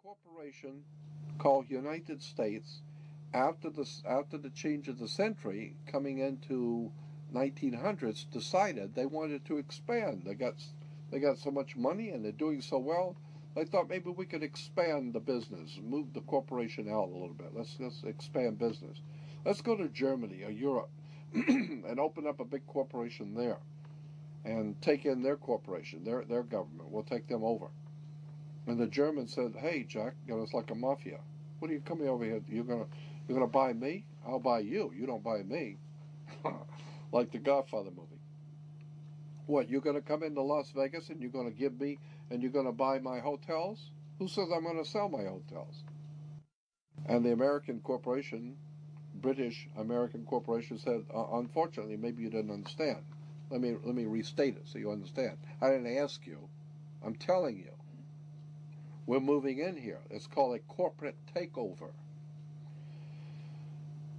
corporation called United States, after the change of the century, coming into 1900s, decided they wanted to expand. They got so much money and they're doing so well. They thought maybe we could expand the business, move the corporation out a little bit. Let's expand business. Let's go to Germany or Europe and open up a big corporation there and take in their corporation, their government. We'll take them over. And the Germans said, "Hey, Jack, it's like a mafia. What are you coming over here? You're gonna buy me? I'll buy you. You don't buy me." Like the Godfather movie. What, you're gonna come into Las Vegas and you're gonna give me and you're gonna buy my hotels? Who says I'm gonna sell my hotels? And the American corporation, British American corporation, said, "Unfortunately, maybe you didn't understand. Let me restate it so you understand. I didn't ask you. I'm telling you. We're moving in here. It's called a corporate takeover."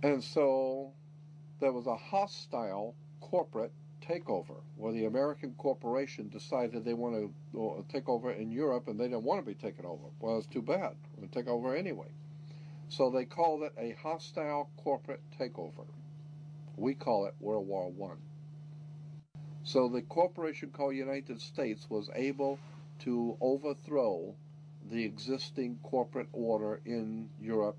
And so there was a hostile corporate takeover where the American corporation decided they want to take over in Europe, and they didn't want to be taken over. Well, it's too bad. We'll take over anyway. So they called it a hostile corporate takeover. We call it World War I. So the corporation called United States was able to overthrow the existing corporate order in Europe,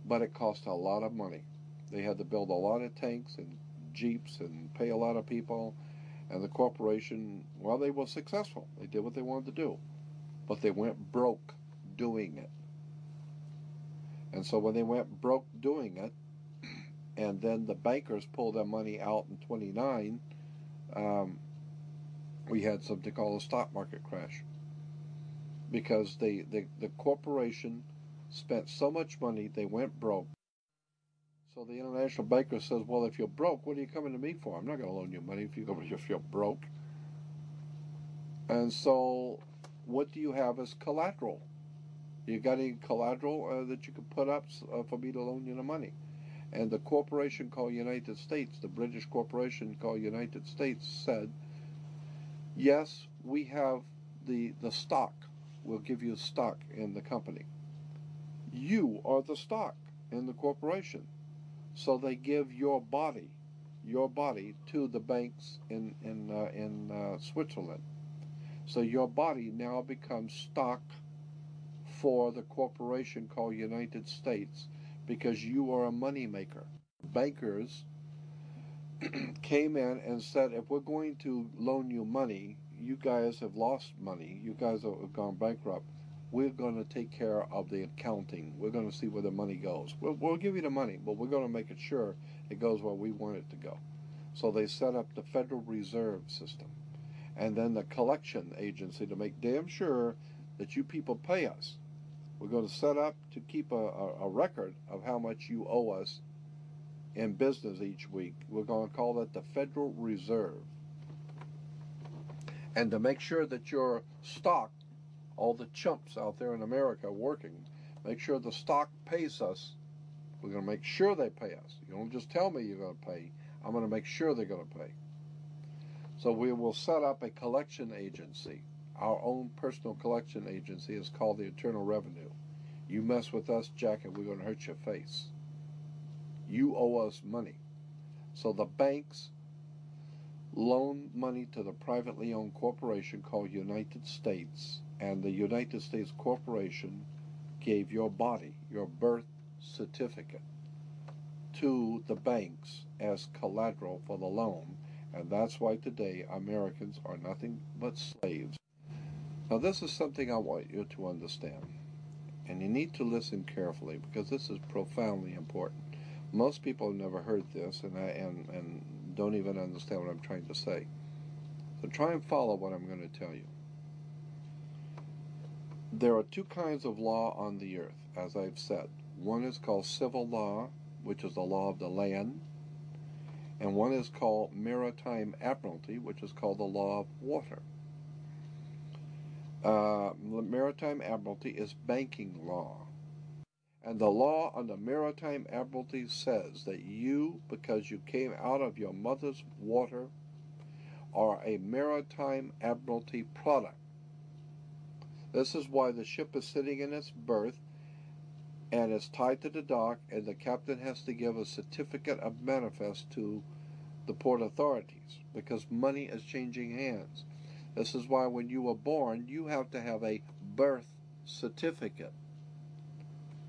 but it cost a lot of money. They had to build a lot of tanks and jeeps and pay a lot of people, and the corporation, well, they were successful. They did what they wanted to do, but they went broke doing it. And so when they went broke doing it, and then the bankers pulled their money out in 29, we had something called a stock market crash. Because the corporation spent so much money, they went broke. So the international banker says, "Well, if you're broke, what are you coming to me for? I'm not going to loan you money if you're broke." And so what do you have as collateral? You got any collateral that you could put up for me to loan you the money? And the corporation called United States, the British corporation called United States, said, "Yes, we have the stock. We'll give you stock in the company. You are the stock in the corporation." So they give your body to the banks in Switzerland. So your body now becomes stock for the corporation called United States because you are a money maker. Bankers came in and said, "If we're going to loan you money, you guys have lost money, you guys have gone bankrupt, we're going to take care of the accounting. We're going to see where the money goes. We'll give you the money, but we're going to make it sure it goes where we want it to go." So they set up the Federal Reserve System and then the collection agency to make damn sure that you people pay us. We're going to set up to keep a record of how much you owe us in business each week. We're going to call that the Federal Reserve. And to make sure that your stock, all the chumps out there in America working, make sure the stock pays us. We're going to make sure they pay us. You don't just tell me you're going to pay. I'm going to make sure they're going to pay. So we will set up a collection agency. Our own personal collection agency is called the Internal Revenue. You mess with us, Jack, and we're going to hurt your face. You owe us money. So the banks loan money to the privately owned corporation called United States, and the United States Corporation gave your body, your birth certificate, to the banks as collateral for the loan, and that's why today Americans are nothing but slaves. Now this is something I want you to understand, and you need to listen carefully because this is profoundly important. Most people have never heard this and don't even understand what I'm trying to say. So try and follow what I'm going to tell you. There are two kinds of law on the earth, as I've said. One is called civil law, which is the law of the land, and one is called maritime admiralty, which is called the law of water. Maritime admiralty is banking law. And the law on the maritime admiralty says that you, because you came out of your mother's water, are a maritime admiralty product. This is why the ship is sitting in its berth and it's tied to the dock, and the captain has to give a certificate of manifest to the port authorities because money is changing hands. This is why when you were born, you have to have a birth certificate.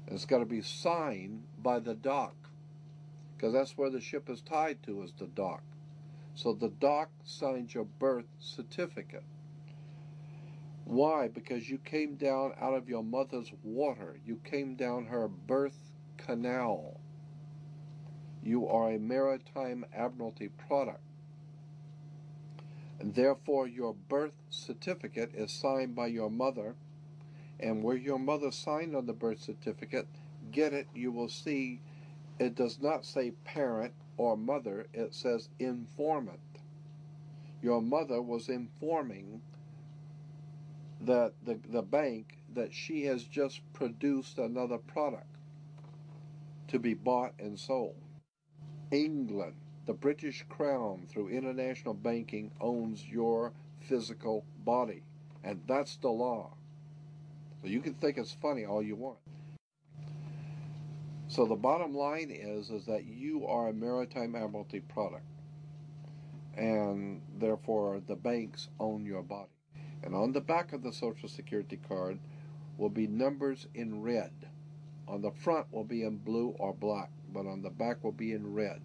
It's got to be signed by the dock because that's where the ship is tied to, is the dock. So the dock signs your birth certificate. Why? Because you came down out of your mother's water. You came down her birth canal. You are a maritime admiralty product. And therefore, your birth certificate is signed by your mother. And where your mother signed on the birth certificate, get it, you will see it does not say parent or mother. It says informant. Your mother was informing that the bank that she has just produced another product to be bought and sold. England, the British Crown, through international banking, owns your physical body, and that's the law. So you can think it's funny all you want. So the bottom line is that you are a maritime admiralty product, and therefore the banks own your body. And on the back of the Social Security card will be numbers in red. On the front will be in blue or black, but on the back will be in red.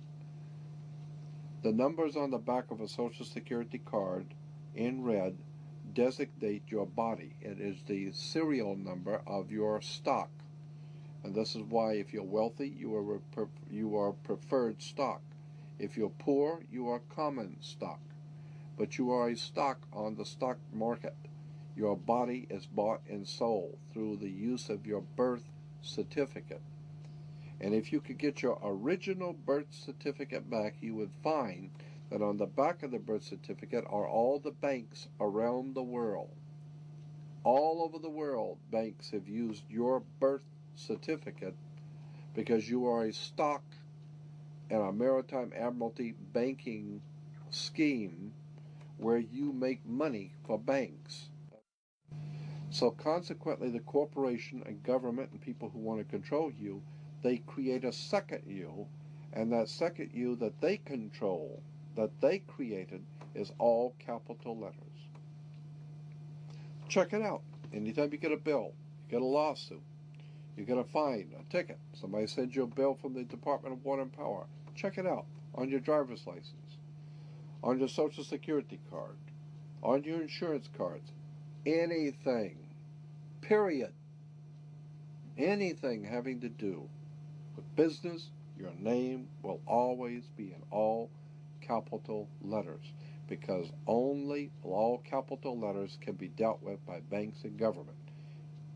The numbers on the back of a Social Security card in red designate your body. It is the serial number of your stock. And this is why if you're wealthy, you are preferred stock. If you're poor, you are common stock. But you are a stock on the stock market. Your body is bought and sold through the use of your birth certificate. And if you could get your original birth certificate back, you would find that on the back of the birth certificate are all the banks around the world. All over the world, banks have used your birth certificate because you are a stock in a maritime admiralty banking scheme where you make money for banks. So consequently, the corporation and government and people who want to control you, they create a second you, and that second you that they control, that they created, is all capital letters. Check it out. Anytime you get a bill, you get a lawsuit, you get a fine, a ticket, somebody sends you a bill from the Department of Water and Power, check it out on your driver's license, on your Social Security card, on your insurance cards, anything, period, anything having to do with business, your name will always be in all capital letters, because only all capital letters can be dealt with by banks and government.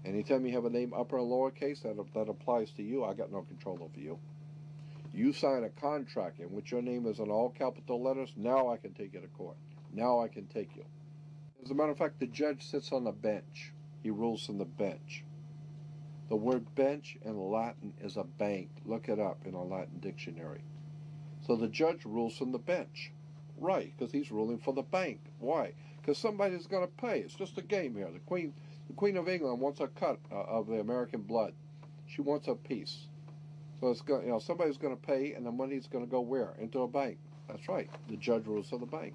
Anytime you have a name upper or lowercase, that applies to you. I got no control over you. You sign a contract in which your name is in all capital letters, now I can take you to court. Now I can take you. As a matter of fact, the judge sits on the bench. He rules from the bench. The word bench in Latin is a bank. Look it up in a Latin dictionary. So the judge rules from the bench. Right, because he's ruling for the bank. Why? Because somebody's going to pay. It's just a game here. The Queen of England wants a cut of the American blood. She wants a piece. So it's going, somebody's going to pay, and the money's going to go where? Into a bank. That's right. The judge rules for the bank.